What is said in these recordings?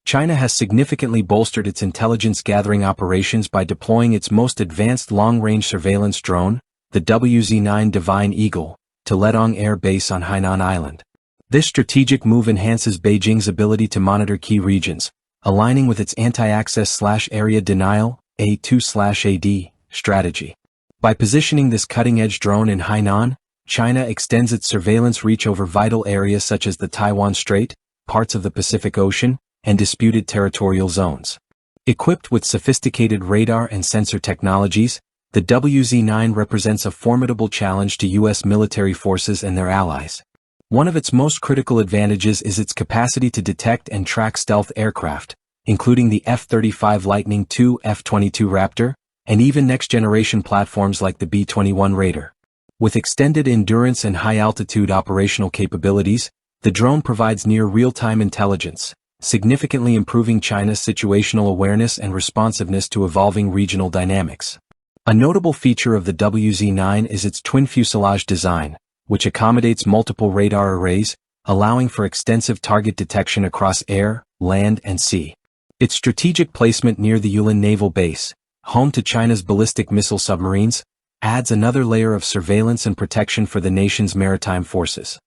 China has significantly bolstered its intelligence-gathering operations by deploying its most advanced long-range surveillance drone, the WZ-9 Divine Eagle, to Letong Air Base on Hainan Island. This strategic move enhances Beijing's ability to monitor key regions, aligning with its anti-access/area denial (A2/AD) strategy. By positioning this cutting-edge drone in Hainan, China extends its surveillance reach over vital areas such as the Taiwan Strait, parts of the Pacific Ocean, and disputed territorial zones. Equipped with sophisticated radar and sensor technologies, the WZ-9 represents a formidable challenge to U.S. military forces and their allies. One of its most critical advantages is its capacity to detect and track stealth aircraft, including the F-35 Lightning II, F-22 Raptor, and even next-generation platforms like the B-21 Raider. With extended endurance and high-altitude operational capabilities, the drone provides near real-time intelligence, significantly improving China's situational awareness and responsiveness to evolving regional dynamics. A notable feature of the WZ-9 is its twin fuselage design, which accommodates multiple radar arrays, allowing for extensive target detection across air, land, and sea. Its strategic placement near the Yulin Naval Base, home to China's ballistic missile submarines, adds another layer of surveillance and protection for the nation's maritime forces.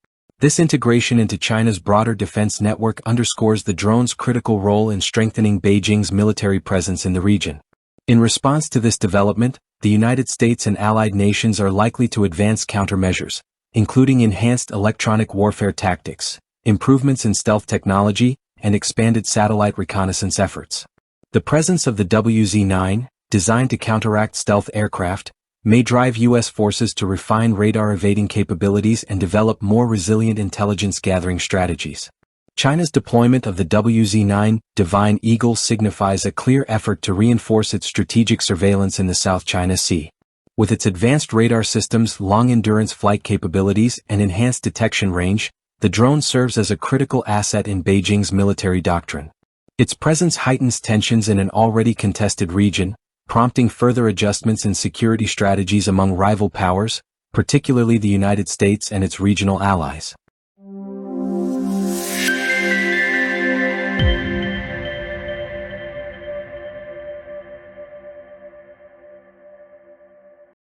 This integration into China's broader defense network underscores the drone's critical role in strengthening Beijing's military presence in the region. In response to this development, the United States and allied nations are likely to advance countermeasures, including enhanced electronic warfare tactics, improvements in stealth technology, and expanded satellite reconnaissance efforts. The presence of the WZ-9, designed to counteract stealth aircraft, may drive U.S. forces to refine radar-evading capabilities and develop more resilient intelligence-gathering strategies. China's deployment of the WZ-9 Divine Eagle signifies a clear effort to reinforce its strategic surveillance in the South China Sea. With its advanced radar systems, long-endurance flight capabilities, and enhanced detection range, the drone serves as a critical asset in Beijing's military doctrine. Its presence heightens tensions in an already contested region, prompting further adjustments in security strategies among rival powers, particularly the United States and its regional allies.